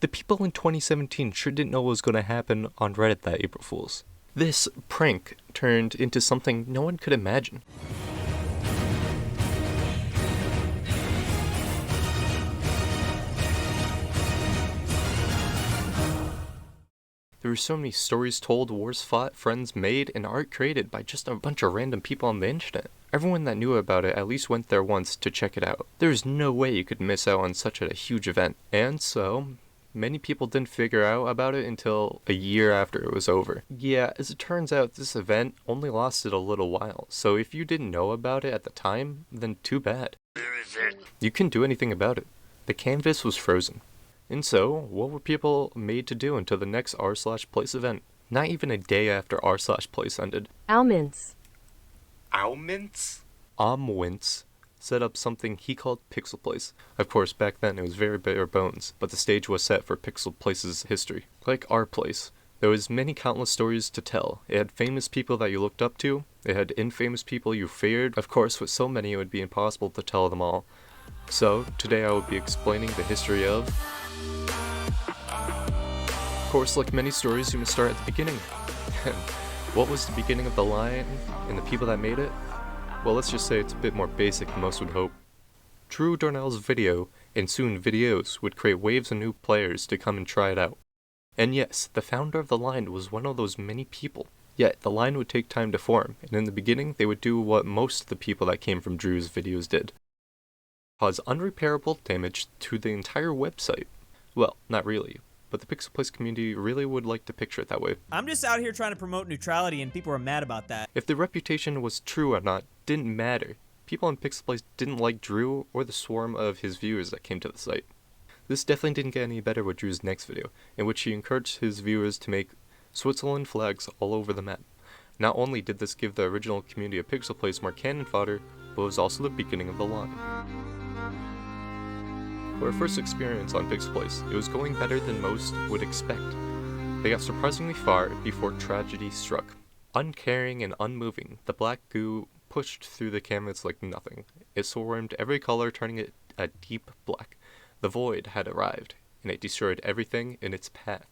The people in 2017 sure didn't know what was going to happen on Reddit that April Fool's. This prank turned into something no one could imagine. There were so many stories told, wars fought, friends made, and art created by just a bunch of random people on the internet. Everyone that knew about it at least went there once to check it out. There was no way you could miss out on such a huge event. And so, many people didn't figure out about it until a year after it was over. Yeah, as it turns out, this event only lasted a little while, so if you didn't know about it at the time, then too bad. You couldn't do anything about it. The canvas was frozen. And so, what were people made to do until the next r/place event? Not even a day after r/place ended. Almonds. Almonds? Omwints set up something he called PixelPlace. Of course, back then it was very bare bones, but the stage was set for PixelPlace's history. Like our place, there was many countless stories to tell. It had famous people that you looked up to, it had infamous people you feared. Of course, with so many it would be impossible to tell them all. So, today I will be explaining the history of... Of course, like many stories, you must start at the beginning. What was the beginning of the line and the people that made it? Well, let's just say it's a bit more basic than most would hope. Drew Darnell's video, and soon videos, would create waves of new players to come and try it out. And yes, the founder of the line was one of those many people. Yet, the line would take time to form, and in the beginning, they would do what most of the people that came from Drew's videos did. Cause unrepairable damage to the entire website. Well, not really. But the PixelPlace community really would like to picture it that way. I'm just out here trying to promote neutrality and people are mad about that. If the reputation was true or not didn't matter. People on PixelPlace didn't like Drew or the swarm of his viewers that came to the site. This definitely didn't get any better with Drew's next video, in which he encouraged his viewers to make Switzerland flags all over the map. Not only did this give the original community of PixelPlace more cannon fodder, but it was also the beginning of the line. For our first experience on PixelPlace, it was going better than most would expect. They got surprisingly far before tragedy struck. Uncaring and unmoving, the black goo pushed through the canvas like nothing. It swarmed every color, turning it a deep black. The void had arrived, and it destroyed everything in its path.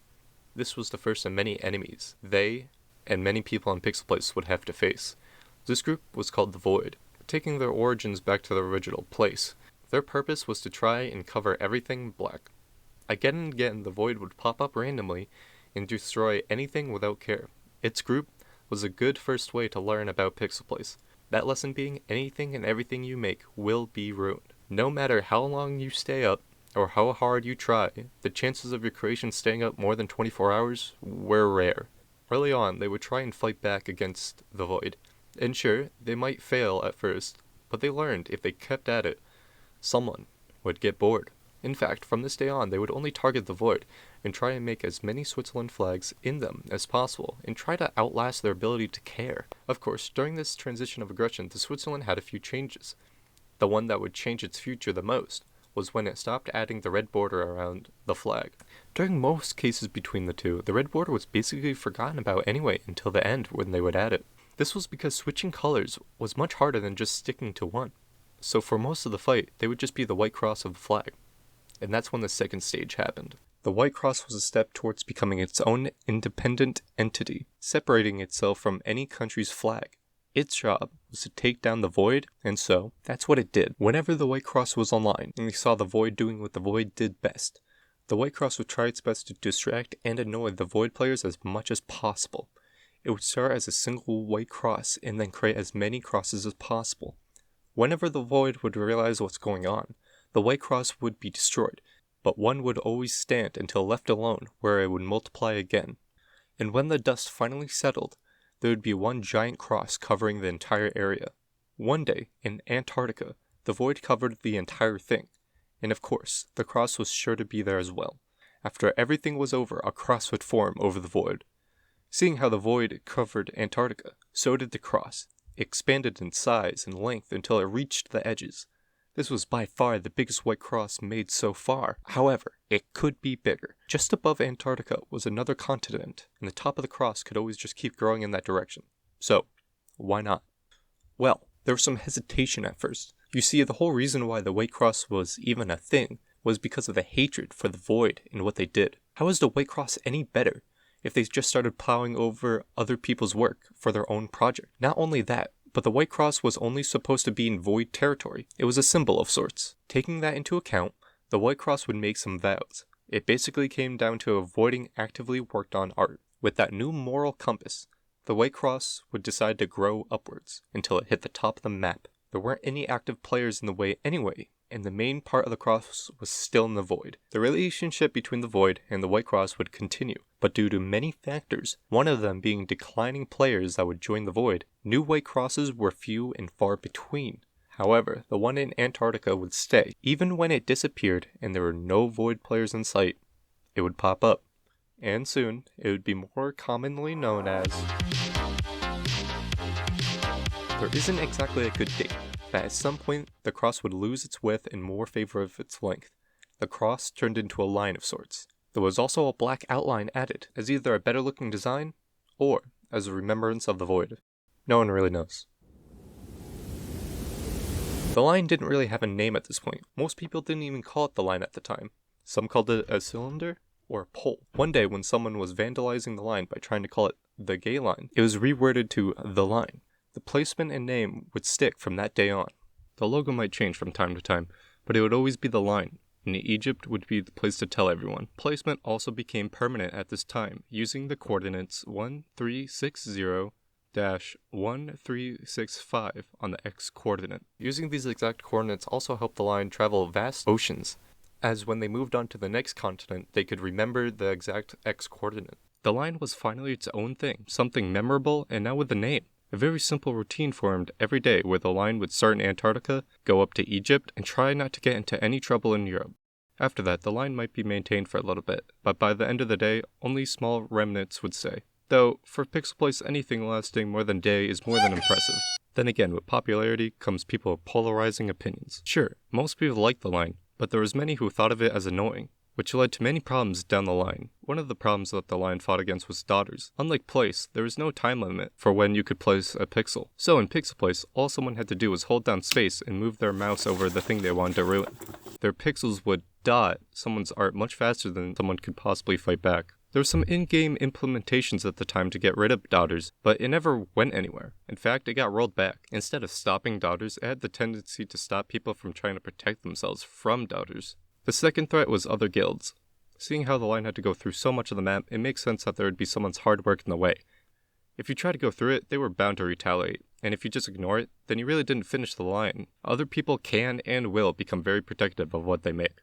This was the first of many enemies they, and many people on PixelPlace would have to face. This group was called the Void, taking their origins back to the original place. Their purpose was to try and cover everything black. Again and again, the Void would pop up randomly and destroy anything without care. Its group was a good first way to learn about PixelPlace. That lesson being, anything and everything you make will be ruined. No matter how long you stay up, or how hard you try, the chances of your creation staying up more than 24 hours were rare. Early on, they would try and fight back against the Void. And sure, they might fail at first, but they learned if they kept at it, someone would get bored. In fact, from this day on, they would only target the Void and try and make as many Switzerland flags in them as possible and try to outlast their ability to care. Of course, during this transition of aggression, the Switzerland had a few changes. The one that would change its future the most was when it stopped adding the red border around the flag. During most cases between the two, the red border was basically forgotten about anyway until the end when they would add it. This was because switching colors was much harder than just sticking to one. So for most of the fight, they would just be the white cross of the flag. And that's when the second stage happened. The white cross was a step towards becoming its own independent entity, separating itself from any country's flag. Its job was to take down the Void, and so, that's what it did. Whenever the white cross was online, and they saw the Void doing what the Void did best, the white cross would try its best to distract and annoy the Void players as much as possible. It would start as a single white cross, and then create as many crosses as possible. Whenever the Void would realize what's going on, the white cross would be destroyed, but one would always stand until left alone, where it would multiply again. And when the dust finally settled, there would be one giant cross covering the entire area. One day, in Antarctica, the Void covered the entire thing, and of course, the cross was sure to be there as well. After everything was over, a cross would form over the Void. Seeing how the Void covered Antarctica, so did the cross. It expanded in size and length until it reached the edges. This was by far the biggest white cross made so far. However, it could be bigger. Just above Antarctica was another continent, and the top of the cross could always just keep growing in that direction. So, why not? Well, there was some hesitation at first. You see, the whole reason why the white cross was even a thing was because of the hatred for the Void and what they did. How is the White Cross any better if they just started plowing over other people's work for their own project? Not only that, but the White Cross was only supposed to be in Void territory. It was a symbol of sorts. Taking that into account, the White Cross would make some vows. It basically came down to avoiding actively worked on art. With that new moral compass, the White Cross would decide to grow upwards until it hit the top of the map. There weren't any active players in the way anyway, and the main part of the cross was still in the Void. The relationship between the Void and the White Cross would continue, but due to many factors, one of them being declining players that would join the Void, new White Crosses were few and far between. However, the one in Antarctica would stay. Even when it disappeared and there were no Void players in sight, it would pop up. And soon, it would be more commonly known as... There isn't exactly a good date, but at some point, the cross would lose its width in more favor of its length. The cross turned into a line of sorts. There was also a black outline added, as either a better looking design, or as a remembrance of the Void. No one really knows. The line didn't really have a name at this point. Most people didn't even call it the line at the time. Some called it a cylinder or a pole. One day when someone was vandalizing the line by trying to call it the gay line, it was reworded to the line. The placement and name would stick from that day on. The logo might change from time to time, but it would always be the line, and Egypt would be the place to tell everyone. Placement also became permanent at this time, using the coordinates 1360-1365 on the X coordinate. Using these exact coordinates also helped the line travel vast oceans, as when they moved on to the next continent, they could remember the exact X coordinate. The line was finally its own thing, something memorable, and now with a name. A very simple routine formed every day where the line would start in Antarctica, go up to Egypt, and try not to get into any trouble in Europe. After that, the line might be maintained for a little bit, but by the end of the day, only small remnants would stay. Though, for PixelPlace, anything lasting more than a day is more than impressive. Then again, with popularity comes people with polarizing opinions. Sure, most people liked the line, but there was many who thought of it as annoying, which led to many problems down the line. One of the problems that the line fought against was daughters. Unlike Place, there was no time limit for when you could place a pixel. So in PixelPlace, all someone had to do was hold down space and move their mouse over the thing they wanted to ruin. Their pixels would dot someone's art much faster than someone could possibly fight back. There were some in-game implementations at the time to get rid of daughters, but it never went anywhere. In fact, it got rolled back. Instead of stopping daughters, it had the tendency to stop people from trying to protect themselves from daughters. The second threat was other guilds. Seeing how the line had to go through so much of the map, it makes sense that there would be someone's hard work in the way. If you try to go through it, they were bound to retaliate, and if you just ignore it, then you really didn't finish the line. Other people can and will become very protective of what they make.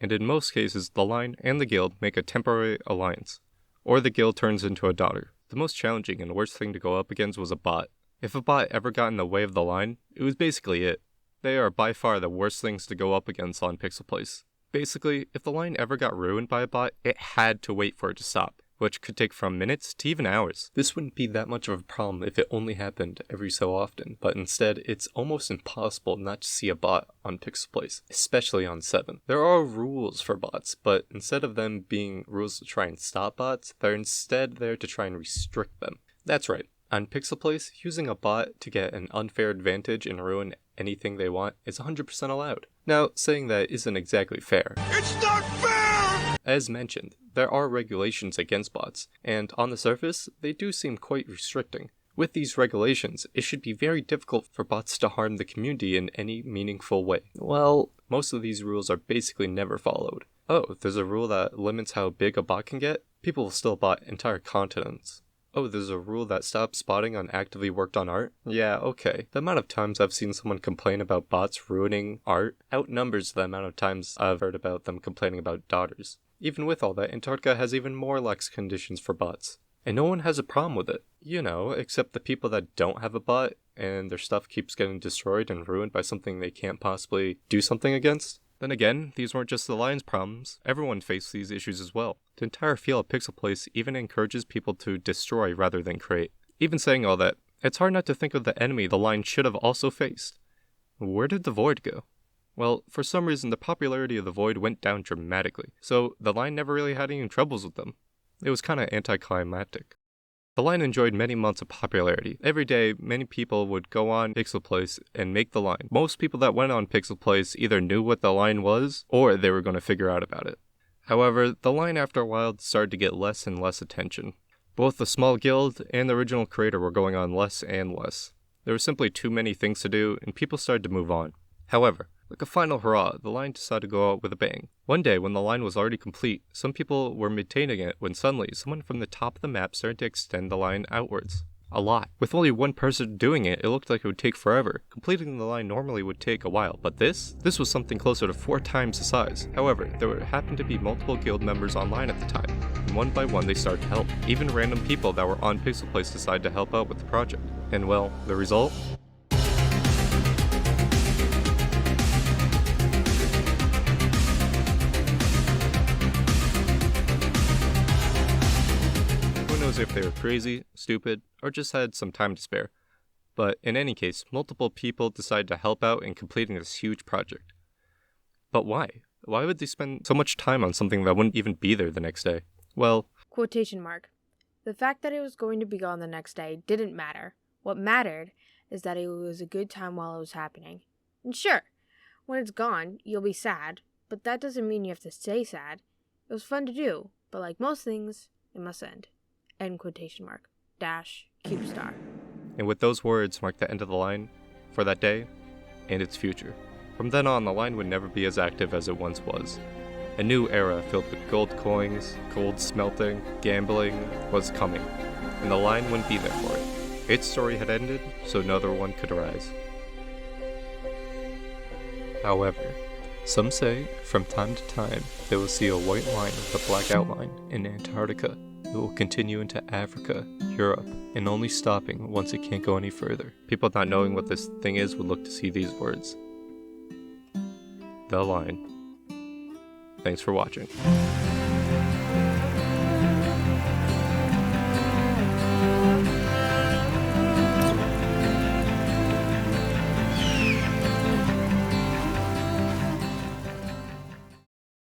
And in most cases, the line and the guild make a temporary alliance, or the guild turns into a daughter. The most challenging and worst thing to go up against was a bot. If a bot ever got in the way of the line, it was basically it. They are by far the worst things to go up against on PixelPlace. Basically, if the line ever got ruined by a bot, it had to wait for it to stop, which could take from minutes to even hours. This wouldn't be that much of a problem if it only happened every so often, but instead, it's almost impossible not to see a bot on PixelPlace, especially on 7. There are rules for bots, but instead of them being rules to try and stop bots, they're instead there to try and restrict them. That's right. On PixelPlace, using a bot to get an unfair advantage and ruin anything they want is 100% allowed. Now, saying that isn't exactly fair. It's not fair! As mentioned, there are regulations against bots, and on the surface, they do seem quite restricting. With these regulations, it should be very difficult for bots to harm the community in any meaningful way. Well, most of these rules are basically never followed. Oh, there's a rule that limits how big a bot can get? People will still bot entire continents. Oh, there's a rule that stops spotting on actively worked on art? Yeah, okay. The amount of times I've seen someone complain about bots ruining art outnumbers the amount of times I've heard about them complaining about daughters. Even with all that, Antarctica has even more lax conditions for bots. And no one has a problem with it. You know, except the people that don't have a bot and their stuff keeps getting destroyed and ruined by something they can't possibly do something against. Then again, these weren't just the line's problems. Everyone faced these issues as well. The entire feel of PixelPlace even encourages people to destroy rather than create. Even saying all that, it's hard not to think of the enemy the line should have also faced. Where did the Void go? Well, for some reason the popularity of the Void went down dramatically, so the line never really had any troubles with them. It was kinda anticlimactic. The line enjoyed many months of popularity. Every day, many people would go on PixelPlace and make the line. Most people that went on PixelPlace either knew what the line was, or they were going to figure out about it. However, the line after a while started to get less and less attention. Both the small guild and the original creator were going on less and less. There were simply too many things to do, and people started to move on. However, like a final hurrah, the line decided to go out with a bang. One day, when the line was already complete, some people were maintaining it when suddenly someone from the top of the map started to extend the line outwards. A lot. With only one person doing it, it looked like it would take forever. Completing the line normally would take a while, but this was something closer to 4 times the size. However, there happened to be multiple guild members online at the time, and one by one they started to help. Even random people that were on PixelPlace decided to help out with the project. And well, the result? If they were crazy, stupid, or just had some time to spare. But in any case, multiple people decided to help out in completing this huge project. But why? Why would they spend so much time on something that wouldn't even be there the next day? Well, quotation mark. The fact that it was going to be gone the next day didn't matter. What mattered is that it was a good time while it was happening. And sure, when it's gone, you'll be sad, but that doesn't mean you have to stay sad. It was fun to do, but like most things, it must end. End quotation mark. Dash. Cube star. And with those words mark the end of the line for that day and its future. From then on, the line would never be as active as it once was. A new era filled with gold coins, gold smelting, gambling was coming, and the line wouldn't be there for it. Its story had ended, so another one could arise. However, some say from time to time they will see a white line with a black outline in Antarctica. It will continue into Africa, Europe, and only stopping once it can't go any further. People not knowing what this thing is would look to see these words. The line. Thanks for watching.